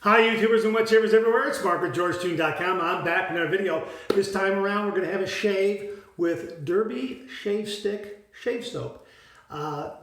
Hi YouTubers and wet shavers everywhere, it's Mark with GeorgeTune.com. I'm back in our video. This time around we're going to have a shave with Derby Shave Stick Shave Soap.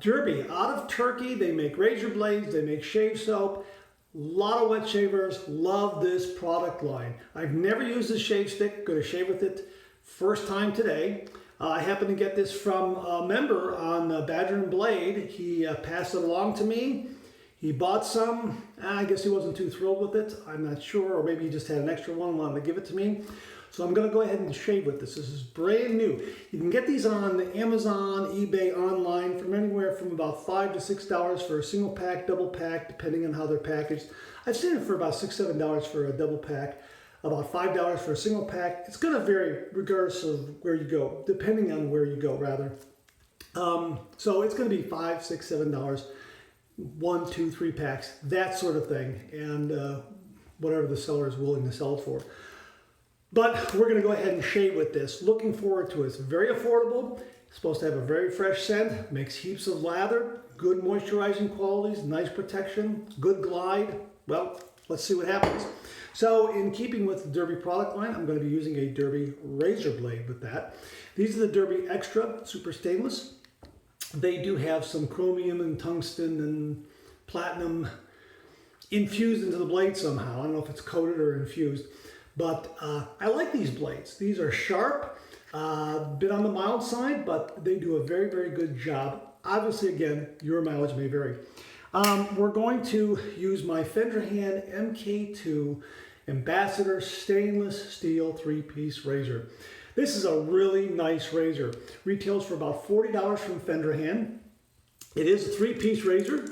Derby, out of Turkey, they make razor blades, they make shave soap. A lot of wet shavers love this product line. I've never used this shave stick, going to shave with it first time today. I happened to get this from a member on Badger and Blade. He passed it along to me. He bought some. I guess he wasn't too thrilled with it. I'm not sure, or maybe he just had an extra one and wanted to give it to me. So I'm going to go ahead and shave with this. This is brand new. You can get these on Amazon, eBay, online from anywhere from about $5 to $6 for a single pack, double pack, depending on how they're packaged. I've seen it for about $6, $7 for a double pack, about $5 for a single pack. It's going to vary regardless of where you go, depending on where you go, rather. So it's going to be $5, $6, $7. 1, 2, 3 packs, that sort of thing, and whatever the seller is willing to sell it for. But we're going to go ahead and shave with this. Looking forward to it. It's very affordable. It's supposed to have a very fresh scent. Makes heaps of lather. Good moisturizing qualities. Nice protection. Good glide. Well, let's see what happens. So in keeping with the Derby product line, I'm going to be using a Derby razor blade with that. These are the Derby Extra Super Stainless. They do have some chromium and tungsten and platinum infused into the blade somehow. I don't know if it's coated or infused, but I like these blades. These are sharp, a bit on the mild side, but they do a very, very good job. Obviously, again, your mileage may vary. We're going to use my Fender Hand MK2 Ambassador Stainless Steel 3-piece razor. This is a really nice razor. Retails for about $40 from Fender Hand. It is a 3-piece razor.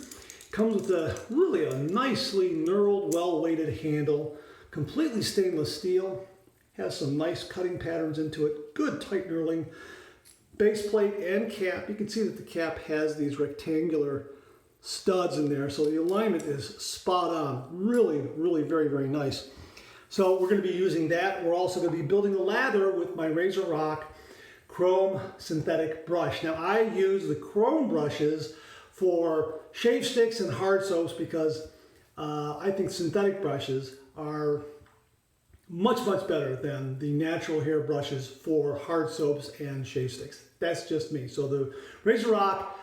Comes with really a nicely knurled, well-weighted handle. Completely stainless steel. Has some nice cutting patterns into it. Good tight knurling. Base plate and cap. You can see that the cap has these rectangular studs in there. So the alignment is spot on. Really, really very, very nice. So we're going to be using that. We're also going to be building a lather with my Razor Rock Chrome Synthetic Brush. Now I use the chrome brushes for shave sticks and hard soaps because I think synthetic brushes are much, much better than the natural hair brushes for hard soaps and shave sticks. That's just me. So the Razor Rock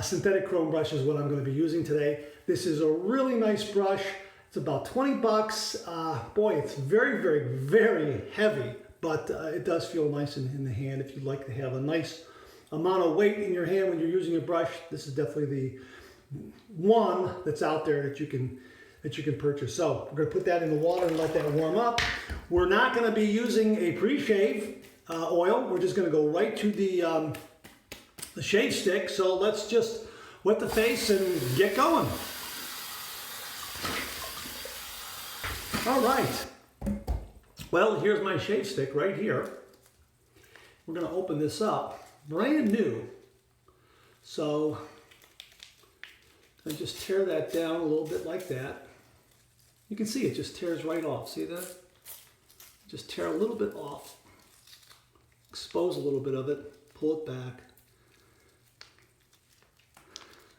Synthetic Chrome Brush is what I'm going to be using today. This is a really nice brush. It's about 20 bucks. Boy, it's very, very, very heavy, but it does feel nice in the hand. If you'd like to have a nice amount of weight in your hand when you're using a brush, this is definitely the one that's out there that you can purchase. So we're going to put that in the water and let that warm up. We're not going to be using a pre-shave oil. We're just going to go right to the shave stick. So let's just wet the face and get going. All right, well, here's my shave stick right here. We're going to open this up, brand new. So I just tear that down a little bit like that. You can see it just tears right off. See that? Just tear a little bit off, expose a little bit of it, pull it back.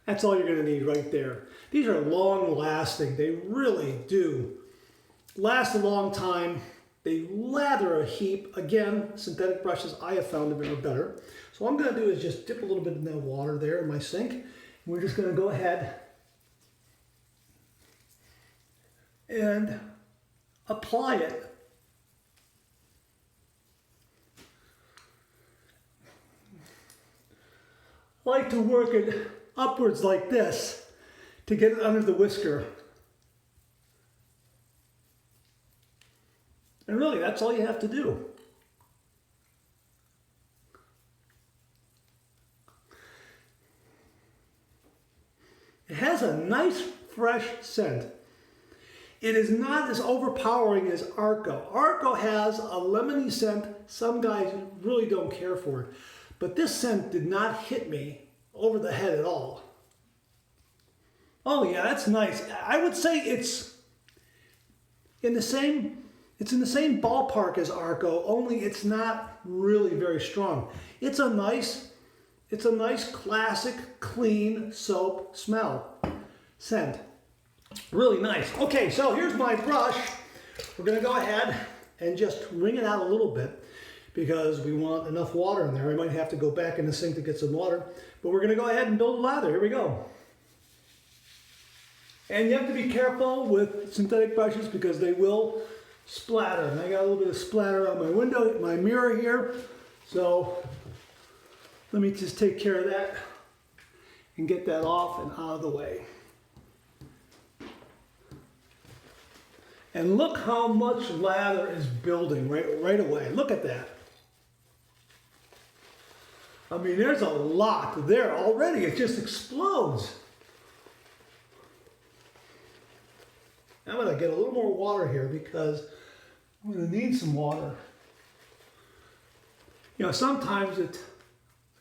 That's all you're going to need right there. These are long lasting. They really do last a long time. They lather a heap. Again, synthetic brushes I have found to be better. So what I'm going to do is just dip a little bit in that water there in my sink. And we're just going to go ahead and apply it. I like to work it upwards like this to get it under the whisker. And really, that's all you have to do. It has a nice, fresh scent. It is not as overpowering as Arco. Arco has a lemony scent. Some guys really don't care for it. But this scent did not hit me over the head at all. Oh yeah, that's nice. I would say it's in the same ballpark as Arco, only it's not really very strong. It's a nice classic, clean soap smell, scent. Really nice. Okay, so here's my brush. We're gonna go ahead and just wring it out a little bit because we want enough water in there. I might have to go back in the sink to get some water, but we're gonna go ahead and build a lather. Here we go. And you have to be careful with synthetic brushes because they will splatter. And I got a little bit of splatter on my window, my mirror here. So let me just take care of that and get that off and out of the way. And look how much lather is building right away. Look at that. I mean, there's a lot there already. It just explodes. I'm going to get a little more water here because I'm going to need some water. You know, sometimes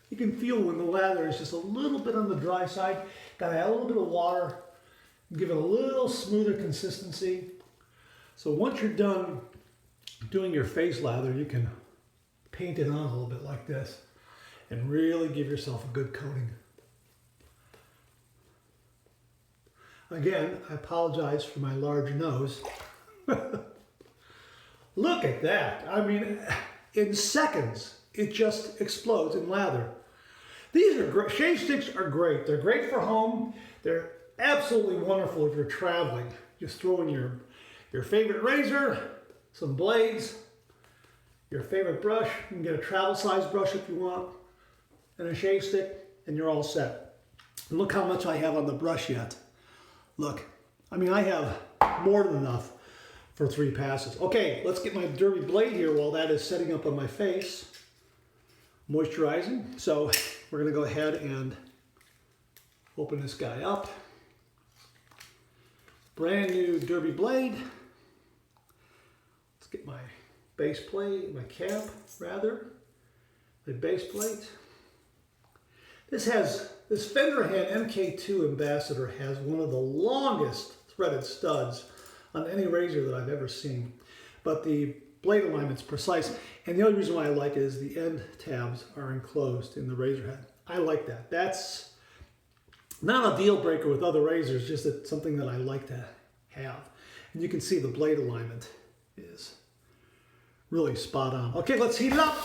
you can feel when the lather is just a little bit on the dry side. Got to add a little bit of water, give it a little smoother consistency. So once you're done doing your face lather, you can paint it on a little bit like this and really give yourself a good coating. Again, I apologize for my large nose. Look at that. I mean, in seconds, it just explodes in lather. These are great. Shave sticks are great. They're great for home. They're absolutely wonderful if you're traveling. Just throw in your favorite razor, some blades, your favorite brush. You can get a travel size brush if you want, and a shave stick, and you're all set. And look how much I have on the brush yet. Look, I mean, I have more than enough for 3 passes. Okay, let's get my Derby blade here while that is setting up on my face, moisturizing. So we're gonna go ahead and open this guy up. Brand new Derby blade. Let's get my base plate, my cap rather, my base plate. This Fender Hand MK2 Ambassador has one of the longest threaded studs on any razor that I've ever seen. But the blade alignment's precise, and the only reason why I like it is the end tabs are enclosed in the razor head. I like that. That's not a deal breaker with other razors, just that something that I like to have. And you can see the blade alignment is really spot on. Okay, let's heat it up.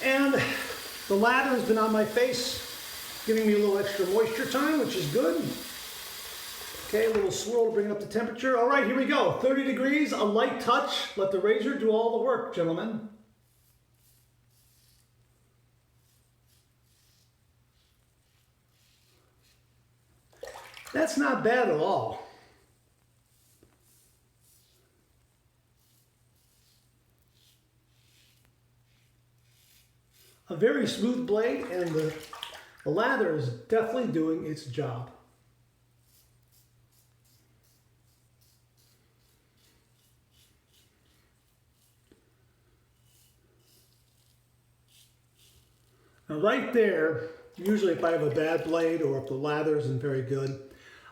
And the lather has been on my face, giving me a little extra moisture time, which is good. Okay, a little swirl to bring up the temperature. All right, here we go. 30 degrees, a light touch. Let the razor do all the work, gentlemen. That's not bad at all. A very smooth blade, and the lather is definitely doing its job. Now right there, usually if I have a bad blade or if the lather isn't very good,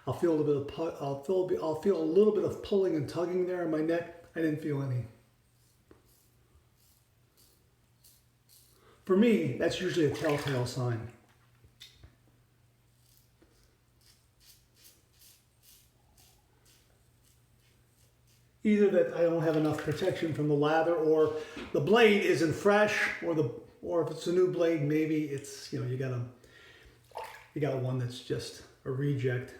I'll feel a little bit of I'll feel a little bit of pulling and tugging there in my neck. I didn't feel any. For me, that's usually a telltale sign. Either that I don't have enough protection from the lather, or the blade isn't fresh, or if it's a new blade, maybe it's, you know, you got one that's just a reject.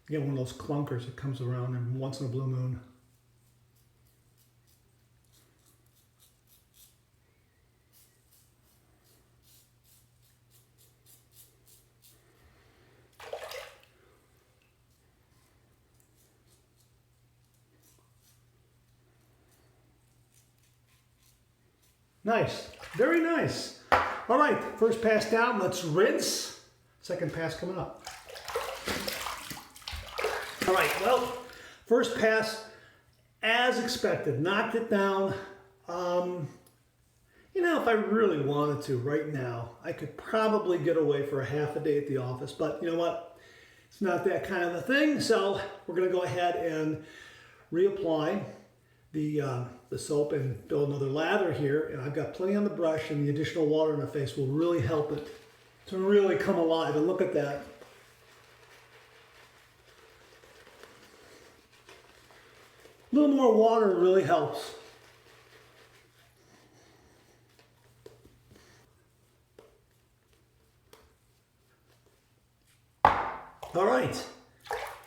You get one of those clunkers that comes around and once in a blue moon. Nice, very nice. All right, first pass down, let's rinse. Second pass coming up. All right, well, first pass, as expected, knocked it down. You know, if I really wanted to right now, I could probably get away for a half a day at the office, but you know what? It's not that kind of a thing, so we're gonna go ahead and reapply the soap and build another lather here, and I've got plenty on the brush, and the additional water in the face will really help it to really come alive. And look at that. A little more water really helps. All right,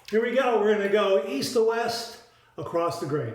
here we go. We're going to go east to west across the grain.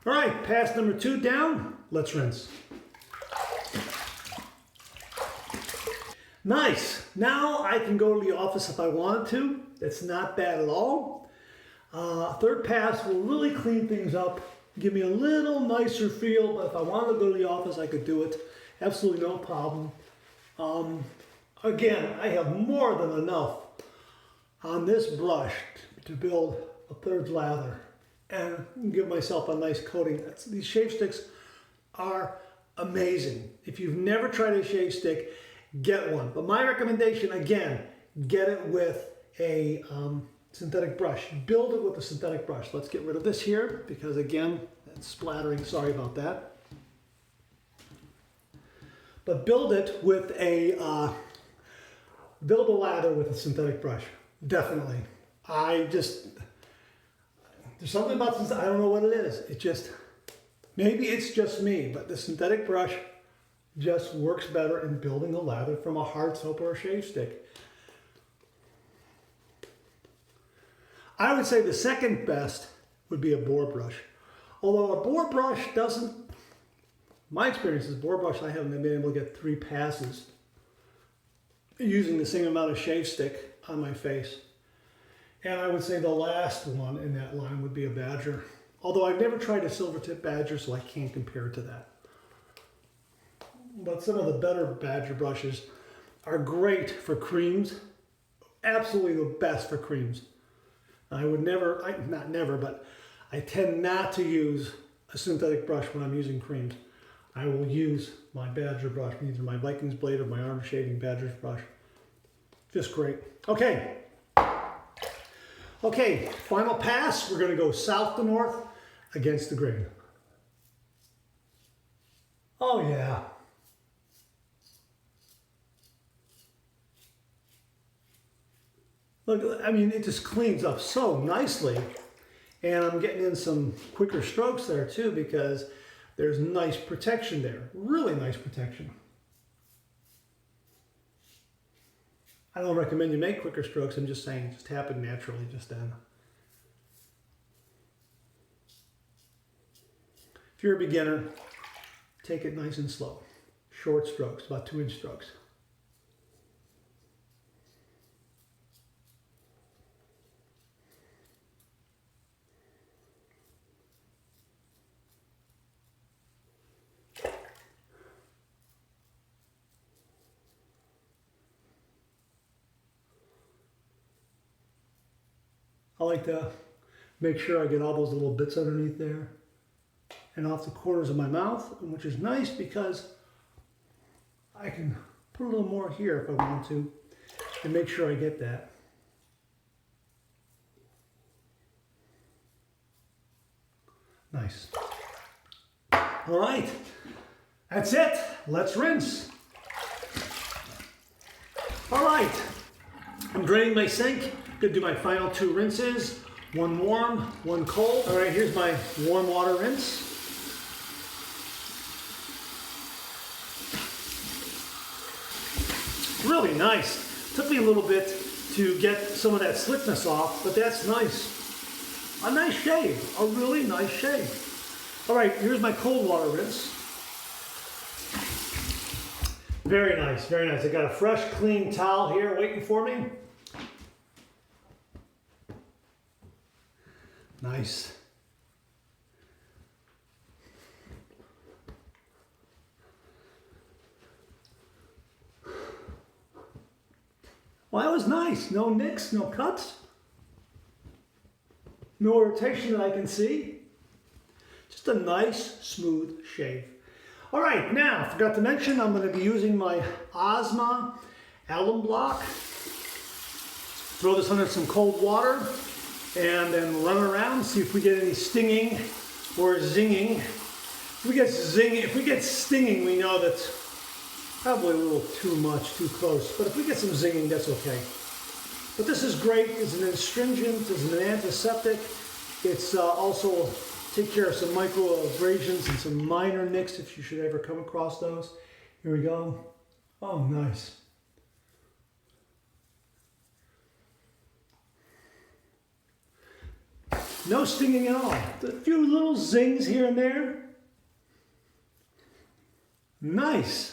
All right, pass number 2 down. Let's rinse. Nice. Now I can go to the office if I wanted to. That's not bad at all. Third pass will really clean things up, give me a little nicer feel, but if I wanted to go to the office, I could do it. Absolutely no problem. Again, I have more than enough on this brush to build a third lather and give myself a nice coating. These shave sticks are amazing. If you've never tried a shave stick, get one. But my recommendation, again, get it with a synthetic brush. Build it with a synthetic brush. Let's get rid of this here because, again, it's splattering. Sorry about that. But build it with a, build a lather with a synthetic brush. Definitely. There's something about this, I don't know what it is. It just, maybe it's just me, but the synthetic brush just works better in building a lather from a hard soap or a shave stick. I would say the second best would be a boar brush. Although a boar brush doesn't, my experience is boar brush, I haven't been able to get 3 passes using the same amount of shave stick on my face. And I would say the last one in that line would be a badger. Although I've never tried a silver tip badger, so I can't compare it to that. But some of the better badger brushes are great for creams. Absolutely the best for creams. I would never, not never, but I tend not to use a synthetic brush when I'm using creams. I will use my badger brush, either my Vikings blade or my arm shaving badger's brush. Just great. Okay. Okay, final pass. We're going to go south to north against the grain. Oh yeah. Look, I mean, it just cleans up so nicely. And I'm getting in some quicker strokes there too because there's nice protection there. Really nice protection. I don't recommend you make quicker strokes. I'm just saying it just happened naturally just then. If you're a beginner, take it nice and slow. Short strokes, about 2-inch strokes. I like to make sure I get all those little bits underneath there and off the corners of my mouth, which is nice because I can put a little more here if I want to and make sure I get that. Nice. All right, that's it. Let's rinse. All right, I'm draining my sink. Gonna do my final 2 rinses, one warm, one cold. All right, here's my warm water rinse. Really nice. Took me a little bit to get some of that slickness off, but that's nice. A nice shave, a really nice shave. All right, here's my cold water rinse. Very nice, very nice. I got a fresh, clean towel here waiting for me. Nice. Well, that was nice. No nicks, no cuts. No irritation that I can see. Just a nice, smooth shave. All right, now, I forgot to mention, I'm going to be using my Ozma alum block. Throw this under some cold water and then run around, see if we get any stinging or zinging. If we get stinging, we know that's probably a little too much, too close. But if we get some zinging, that's okay. But this is great. It's an astringent, it's an antiseptic. It's also take care of some micro abrasions and some minor nicks if you should ever come across those. Here we go. Oh, nice. No stinging at all. A few little zings here and there. Nice.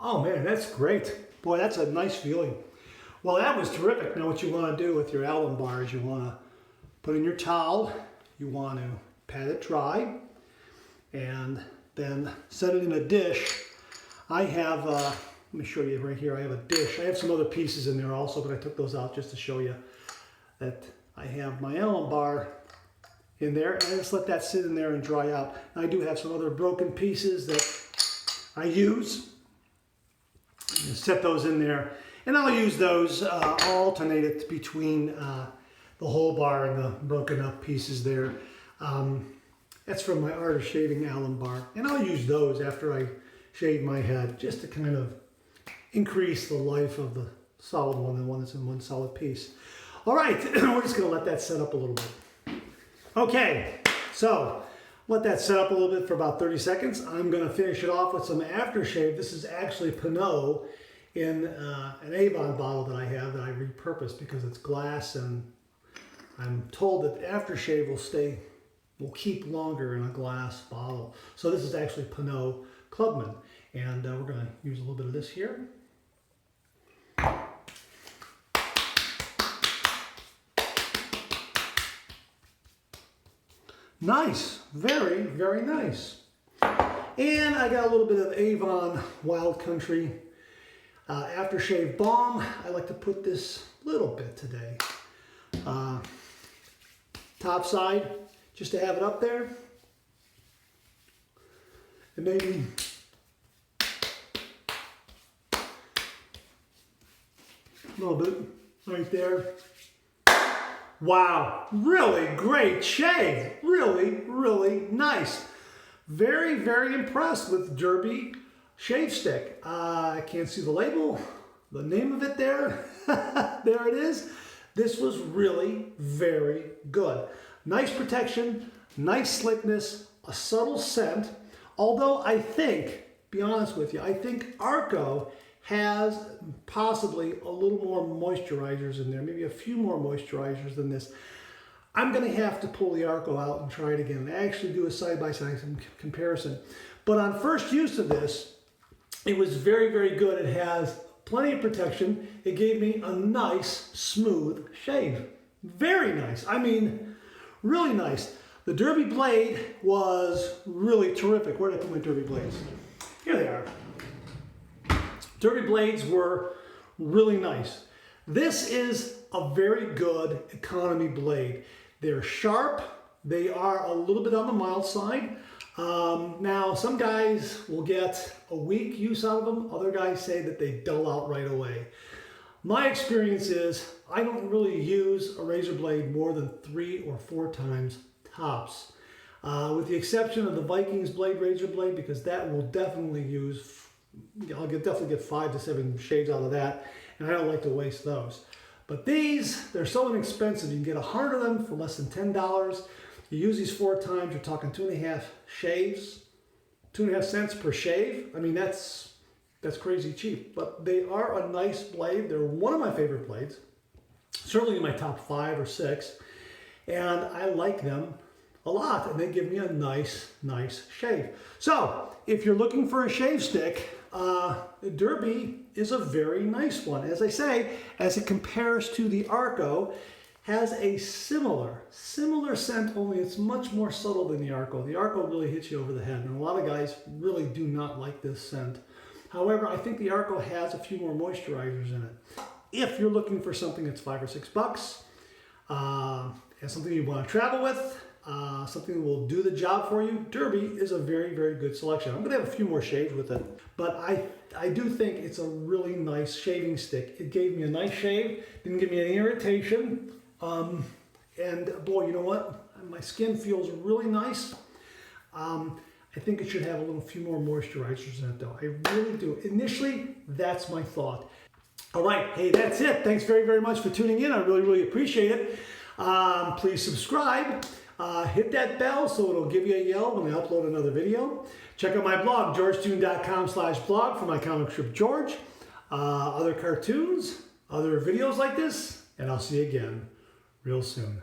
Oh man, that's great. Boy, that's a nice feeling. Well, that was terrific. Now what you want to do with your alum bar is you want to put in your towel, you want to pat it dry, and then set it in a dish. I have, let me show you right here, I have a dish. I have some other pieces in there also, but I took those out just to show you that I have my alum bar in there, and I just let that sit in there and dry out. And I do have some other broken pieces that I use. Set those in there, and I'll use those, I'll alternate it between the whole bar and the broken up pieces there. That's from my Art of Shaving alum bar, and I'll use those after I shave my head just to kind of increase the life of the solid one, the one that's in one solid piece. All right, we're just going to let that set up a little bit. Okay, so let that set up a little bit for about 30 seconds. I'm going to finish it off with some aftershave. This is actually Pinot in an Avon bottle that I have that I repurposed because it's glass, and I'm told that aftershave will keep longer in a glass bottle. So this is actually Pinot Clubman, and we're going to use a little bit of this here. Nice, very, very nice. And I got a little bit of Avon Wild Country Aftershave Balm. I like to put this little bit today. Top side, just to have it up there. And maybe a little bit right there. Wow, really great shave. Really, really nice. Very, very impressed with Derby Shave Stick. I can't see the label, the name of it there. There it is. This was really very good. Nice protection, nice slickness, a subtle scent. Although I think, be honest with you, I think Arco has possibly a little more moisturizers in there, maybe a few more moisturizers than this. I'm going to have to pull the Arco out and try it again. I actually do a side-by-side comparison. But on first use of this, it was very, very good. It has plenty of protection. It gave me a nice, smooth shave. Very nice. I mean, really nice. The Derby blade was really terrific. Where did I put my Derby blades? Here they are. Derby blades were really nice. This is a very good economy blade. They're sharp. They are a little bit on the mild side. Now, some guys will get a week use out of them. Other guys say that they dull out right away. My experience is I don't really use a razor blade more than 3 or 4 times tops. With the exception of the Vikings blade razor blade, because that will definitely use, I'll definitely get 5 to 7 shaves out of that, and I don't like to waste those. But these, they're so inexpensive. You can get 100 of them for less than $10. You use these 4 times, you're talking 2.5 shaves, 2.5 cents per shave. I mean, that's crazy cheap, but they are a nice blade. They're one of my favorite blades, certainly in my top 5 or 6, and I like them a lot, and they give me a nice, nice shave. So if you're looking for a shave stick, Derby is a very nice one. As I say, as it compares to the Arco, has a similar scent, only it's much more subtle than the Arco. The Arco really hits you over the head, and a lot of guys really do not like this scent. However, I think the Arco has a few more moisturizers in it. if you're looking for something that's $5 or $6, and something you want to travel with, something that will do the job for you, Derby is a very, very good selection. I'm going to have a few more shaves with it, but I do think it's a really nice shaving stick. It gave me a nice shave, didn't give me any irritation, and boy, you know what? My skin feels really nice. I think it should have a few more moisturizers in it though. I really do. Initially, that's my thought. All right, hey, that's it. Thanks very, very much for tuning in. I really, really appreciate it. Please subscribe. Hit that bell so it'll give you a yell when I upload another video. Check out my blog, georgetoon.com/blog for my comic strip George, other cartoons, other videos like this, and I'll see you again real soon.